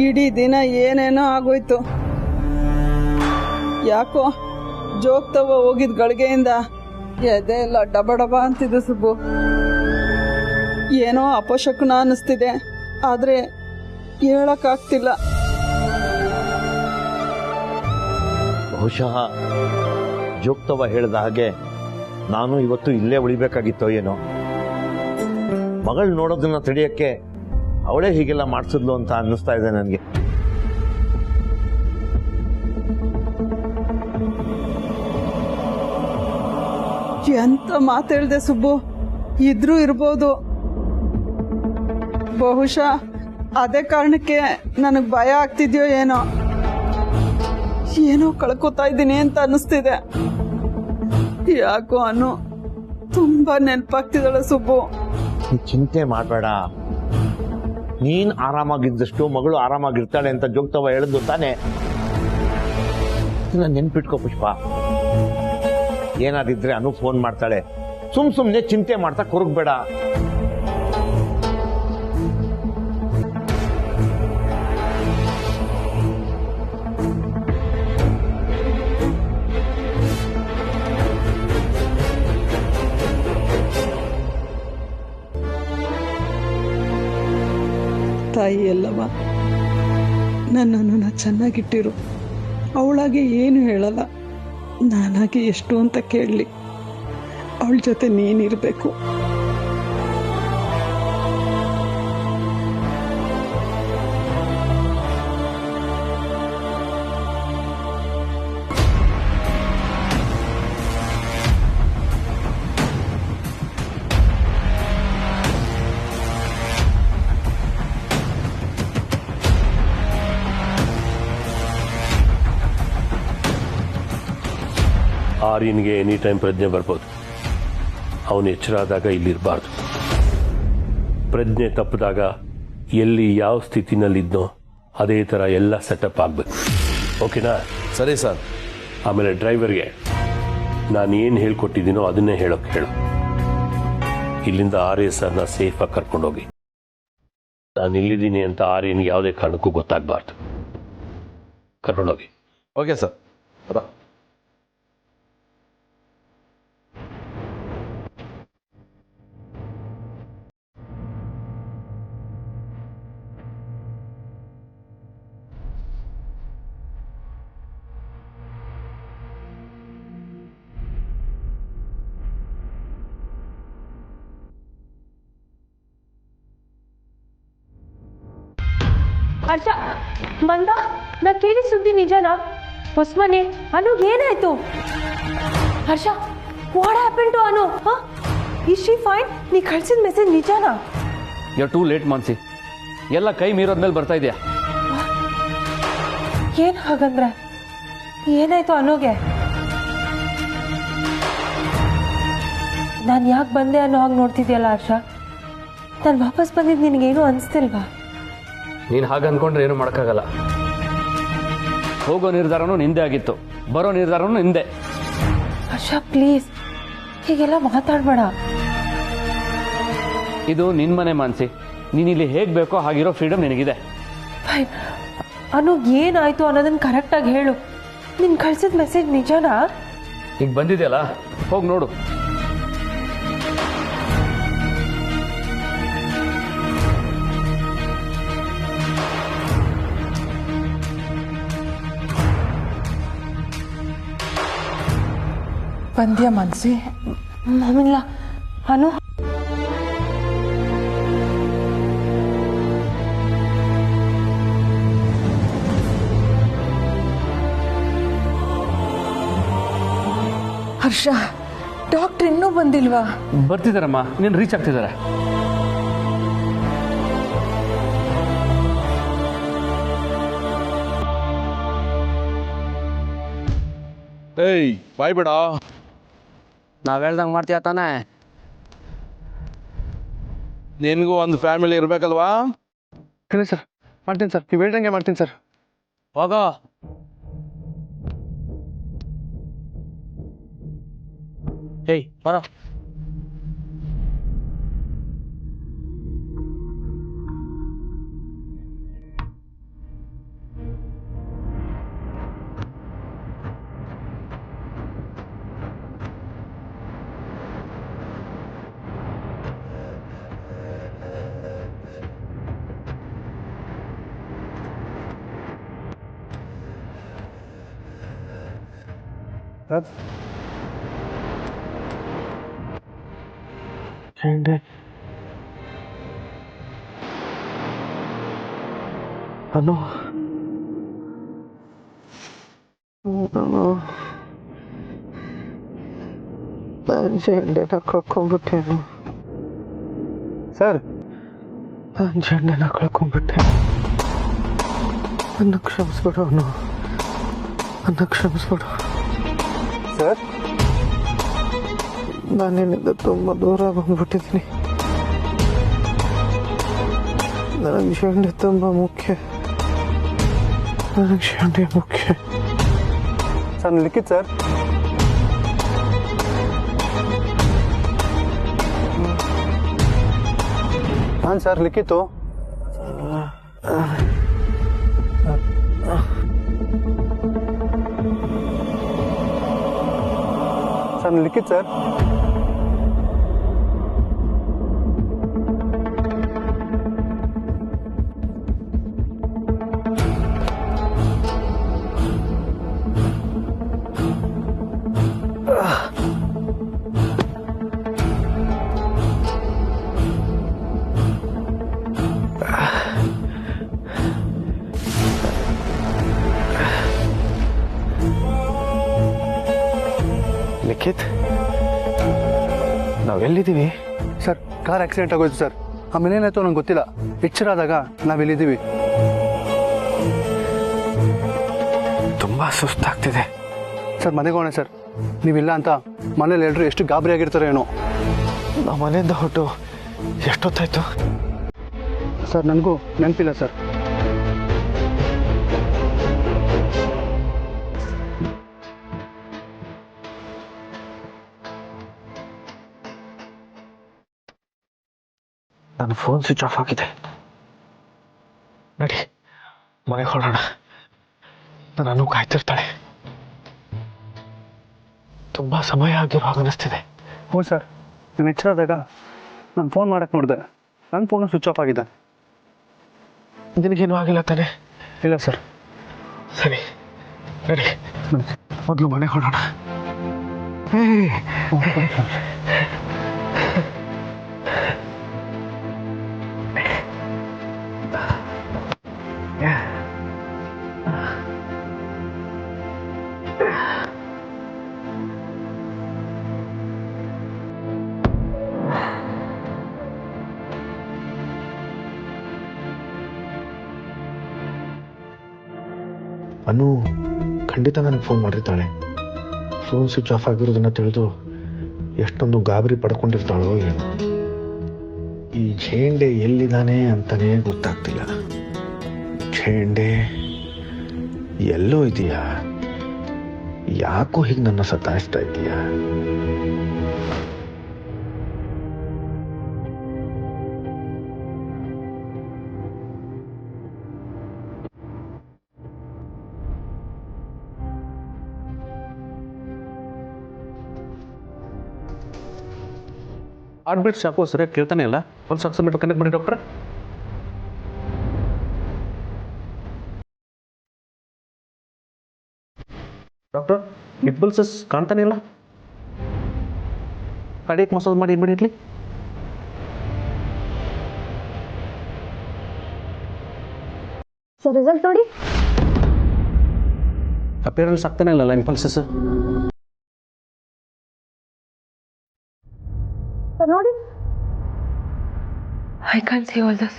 ಇಡೀ ದಿನ ಏನೇನೋ ಆಗೋಯ್ತು. ಯಾಕೋ ಜೋಗ್ತವ ಹೋಗಿದ್ ಗಳಿಗೆಯಿಂದ ಎದೆ ಎಲ್ಲ ಡಬ ಡಬ ಅಂತಿದೆ ಸುಬ್ಬು. ಏನೋ ಅಪಶಕುನ ಅನ್ನಿಸ್ತಿದೆ, ಆದ್ರೆ ಹೇಳಕ್ಕಾಗ್ತಿಲ್ಲ. ಬಹುಶಃ ಜೋಗ್ತವ ಹೇಳ್ದ ಹಾಗೆ ನಾನು ಇವತ್ತು ಇಲ್ಲೇ ಉಳಿಬೇಕಾಗಿತ್ತೋ ಏನೋ. ಮಗಳು ನೋಡೋದನ್ನ ತಡೆಯಕ್ಕೆ ಅವಳೇ ಹೀಗೆಲ್ಲ ಮಾಡಿಸಿದ್ಲು ಅಂತ ಅನ್ನಿಸ್ತಾ ಇದೆ ನನಗೆ. ಎಂತ ಮಾತೇಳ್ದೆ ಸುಬ್ಬು, ಇದ್ರೂ ಇರ್ಬೋದು. ಬಹುಶಃ ಅದೇ ಕಾರಣಕ್ಕೆ ನನಗೆ ಭಯ ಆಗ್ತಿದ್ಯೋ ಏನೋ. ಏನೋ ಕಳ್ಕೊತಾ ಇದ್ದೀನಿ ಅಂತ ಅನ್ನಿಸ್ತಿದೆ. ಯಾಕೋ ಅನು ತುಂಬಾ ನೆನಪಾಗ್ತಿದ್ದಾಳೆ ಸುಬ್ಬು. ಚಿಂತೆ ಮಾಡಬೇಡ, ನೀನ್ ಆರಾಮಾಗಿದ್ದಷ್ಟು ಮಗಳು ಆರಾಮಾಗಿರ್ತಾಳೆ ಅಂತ ಜೋಗ್ತವ ಹೇಳಿದ್ದು ತಾನೆ. ನೆನ್ಪಿಟ್ಕೋ ಪುಷ್ಪ, ಏನಾದಿದ್ರೆ ಅನು ಫೋನ್ ಮಾಡ್ತಾಳೆ. ಸುಮ್ನೆ ಚಿಂತೆ ಮಾಡ್ತಾ ಕೊರಗಬೇಡ. ತಾಯಿ ಎಲ್ಲವ ನನ್ನನ್ನು ಚೆನ್ನಾಗಿಟ್ಟಿರು. ಅವಳಾಗೆ ಏನು ಹೇಳಲ್ಲ, ನಾನಾಗೆ ಎಷ್ಟು ಅಂತ ಕೇಳಲಿ. ಅವಳ ಜೊತೆ ನೀನಿರಬೇಕು. ಆರ್ಯನ್ಗೆ ಎನಿ ಟೈಮ್ ಪ್ರಜ್ಞೆ ಬರ್ಬೋದು. ಅವನು ಎಚ್ಚರಾದಾಗ ಇಲ್ಲಿರಬಾರ್ದು. ಪ್ರಜ್ಞೆ ತಪ್ಪಿದಾಗ ಎಲ್ಲಿ ಯಾವ ಸ್ಥಿತಿನಲ್ಲಿದ್ನೋ ಅದೇ ಥರ ಎಲ್ಲ ಸೆಟಪ್ ಆಗಬೇಕು. ಓಕೆನಾ? ಸರಿ ಸರ್. ಆಮೇಲೆ ಡ್ರೈವರ್ಗೆ ನಾನು ಏನು ಹೇಳ್ಕೊಟ್ಟಿದ್ದೀನೋ ಅದನ್ನೇ ಹೇಳು. ಇಲ್ಲಿಂದ ಆರ್ಯ ಸರ್ನ ಸೇಫಾಗಿ ಕರ್ಕೊಂಡೋಗಿ. ನಾನು ಇಲ್ಲಿದ್ದೀನಿ ಅಂತ ಆರ್ಯನ್ಗೆ ಯಾವುದೇ ಕಾರಣಕ್ಕೂ ಗೊತ್ತಾಗಬಾರ್ದು. ಕರ್ಕೊಂಡೋಗಿ. Okay sir. ಹರ್ಷ ಬಂದ? ನಾ ಕೇಳಿ ಸುದ್ದಿ ನಿಜನಾ? ಹೊಸ್ಮನೆ ಅನುಗ್ ಏನಾಯ್ತು? Harsha, what happen to Anu? Is she fine? ನೀ ಕಳ್ಸಿದ ಮೆಸೇಜ್ ನಿಜನಾ? You are too late Mansi. ಎಲ್ಲ ಕೈ ಮೀರೋದ್ಮೇಲೆ ಬರ್ತಾ ಇದೆಯಾ? ಏನ್ ಹಾಗಂದ್ರೆ ಏನಾಯ್ತು ಅನುಗೆ? ನಾನು ಯಾಕೆ ಬಂದೆ ಅನ್ನೋ ಹಾಗೆ ನೋಡ್ತಿದ್ಯಲ್ಲ ಹರ್ಷ. ನಾನು ವಾಪಸ್ ಬಂದಿದ್ದು ನಿನಗೇನು ಅನಿಸ್ತಿಲ್ವಾ? ನೀನು ಹಾಗೆ ಅಂದ್ಕೊಂಡ್ರೆ ಏನು ಮಾಡೋಕ್ಕಾಗಲ್ಲ. ಹೋಗೋ ನಿರ್ಧಾರನೂ ನಿಂದೆ ಆಗಿತ್ತು, ಬರೋ ನಿರ್ಧಾರನೂ ನಿಂದೆ. ಹರ್ಷ ಪ್ಲೀಸ್ ಹೀಗೆಲ್ಲ ಮಾತಾಡಬೇಡ. ಇದು ನಿನ್ನ ಮನೆ ಮಾನ್ಸಿ. ನೀನು ಇಲ್ಲಿ ಹೇಗೆ ಬೇಕೋ ಹಾಗಿರೋ ಫ್ರೀಡಮ್ ನಿನಗಿದೆ. ಫೈನ್. ಅನುಗ್ ಏನಾಯ್ತು ಅನ್ನೋದನ್ನ ಕರೆಕ್ಟಾಗಿ ಹೇಳು. ನೀನು ಕಳ್ಸಿದ ಮೆಸೇಜ್ ನಿಜನಾ? ಈಗ ಬಂದಿದೆಯಲ್ಲ, ಹೋಗಿ ನೋಡು. ಬಂದ್ಯಾ ಮನ್ಸಿ? ಮಾಮಿಲ್ಲ ಅನು. ಹರ್ಷ, ಡಾಕ್ಟರ್ ಇನ್ನೂ ಬಂದಿಲ್ವಾ? ಬರ್ತಿದ್ದಾರಮ್ಮ, ನೀನು ರೀಚ್ ಆಗ್ತಿದ್ದಾರೆ. ಏಯ್ ಬಾಯ್ ಬೇಡ. ನಾವು ಹೇಳ್ದಂಗೆ ಮಾಡ್ತೀಯ ತಾನೇ? ನಿನಗೂ ಒಂದು ಫ್ಯಾಮಿಲಿ ಇರಬೇಕಲ್ವಾ? ಸರಿ ಸರ್, ಮಾಡ್ತೀನಿ ಸರ್. ನೀವು ಹೇಳ್ದಂಗೆ ಮಾಡ್ತೀನಿ ಸರ್. ಹೋಗೋ. ಏಯ್ ಬರೋ. ಸರ್ ಚೇಂಡೆ ಅನು ನಾನು ಚೇಂಡೆನ ಕಳ್ಕೊಂಡ್ಬಿಟ್ಟೇನು ಸರ್ ನಾನು ಚೇಂಡೆನ ಕಳ್ಕೊಂಡ್ಬಿಟ್ಟೆ ನನ್ನ ಕ್ಷಮಿಸ್ಬಿಡು ಅನು ನನ್ನ ಕ್ಷಮಿಸ್ಬಿಡು ಸರ್ ನಾನಿನ್ನಿಂದ ತುಂಬ ದೂರ ಬಂದ್ಬಿಟ್ಟಿದ್ದೀನಿ ನನಗೆ ಶಂಡೆ ತುಂಬ ಮುಖ್ಯ ನನಗೆ ಶಂಡೆ ಮುಖ್ಯ ಸರ್ ಲಿಖಿತ್ ಸರ್ ಹಾಂ ಸರ್ ಲಿಖಿತು ಸರ್ ಲಿಖಿತ್ ಸರ್ ಲಿಖಿತ್ ನಾವೆಲ್ಲಿದ್ದೀವಿ ಸರ್ ಕಾರ್ ಆಕ್ಸಿಡೆಂಟ್ ಆಗೋಯ್ತು ಸರ್ ಆಮೇಲೆ ಏನಾಯ್ತು ನಂಗೆ ಗೊತ್ತಿಲ್ಲ ಎಚ್ಚರ ಆದಾಗ ನಾವೆಲ್ಲಿದ್ದೀವಿ ತುಂಬ ಸುಸ್ತಾಗ್ತಿದೆ ಸರ್ ಮನೆಗೆ ಹೋಗೋಣ ಸರ್ ನೀವಿಲ್ಲ ಅಂತ ಮನೇಲಿ ಎಲ್ಲರೂ ಎಷ್ಟು ಗಾಬರಿ ಆಗಿರ್ತಾರೆ ಏನೋ ನಾವು ಮನೆಯಿಂದ ಹೊರಟು ಎಷ್ಟೊತ್ತಾಯ್ತು ಸರ್ ನನಗೂ ನೆನಪಿಲ್ಲ ಸರ್ ನನ್ನ ಫೋನ್ ಸ್ವಿಚ್ ಆಫ್ ಆಗಿದೆ ನಡಿ ಮನೆಗೆ ಹೊರಡೋಣ ನಾನು ಕಾಯ್ತಿರ್ತಾಳೆ ತುಂಬ ಸಮಯ ಆಗಿರೋ ಹಾಗೆ ಅನಿಸ್ತಿದೆ ಹ್ಞೂ ಸರ್ ನಾನು ಎಚ್ಚರಾದಾಗ ನಾನು ಫೋನ್ ಮಾಡಕ್ಕೆ ನೋಡಿದೆ ನನ್ನ ಫೋನು ಸ್ವಿಚ್ ಆಫ್ ಆಗಿದೆ ನಿನಗೇನು ಆಗಿಲ್ಲ ತಾನೆ ಇಲ್ಲ ಸರ್ ಸರಿ ನಡಿ ಮೊದಲು ಮನೆಗೆ ಹೊರಡೋಣ ಅನು ಖಂಡಿತ ನನಗೆ ಫೋನ್ ಮಾಡಿರ್ತಾಳೆ ಫೋನ್ ಸ್ವಿಚ್ ಆಫ್ ಆಗಿರೋದನ್ನ ತಿಳಿದು ಎಷ್ಟೊಂದು ಗಾಬರಿ ಪಡ್ಕೊಂಡಿರ್ತಾಳೋ ಏನು ಈ ಝೇಂಡೆ ಎಲ್ಲಿದ್ದಾನೆ ಅಂತಲೇ ಗೊತ್ತಾಗ್ತಿಲ್ಲ ಝೇಂಡೆ ಎಲ್ಲೋ ಇದೆಯಾ ಯಾಕೋ ಹೀಗೆ ನನ್ನ ಸತಾಯಿಸ್ತಾ ಇದೆಯಾ ಹಾರ್ಟ್ ಸಾಕು ಸರಿಯಾಗಿ ಕೇಳ್ತಾನೆ ಇಲ್ಲ ಒಂದು ಆಕ್ಸಿಮೀಟರ್ ಕನೆಕ್ಟ್ ಮಾಡಿ ಡಾಕ್ಟ್ರೆ ಡಾಕ್ಟರ್ ಇಂಪಲ್ಸಸ್ ಕಾಣ್ತಾನೆ ಇಲ್ಲ ಕಾರ್ಡಿಯಕ್ ಮಸಾಜ್ ಮಾಡಿ ಇಮಿಡಿಯೇಟ್ಲಿ ಸರ್ ರಿಸಲ್ಟ್ ನೋಡಿ ಅಪಿಯರೆನ್ಸ್ ಆಗ್ತಾನೆ ಇಲ್ಲಲ್ಲ ಇಂಪಲ್ಸಸ್ ನೋಡಿ I can see all this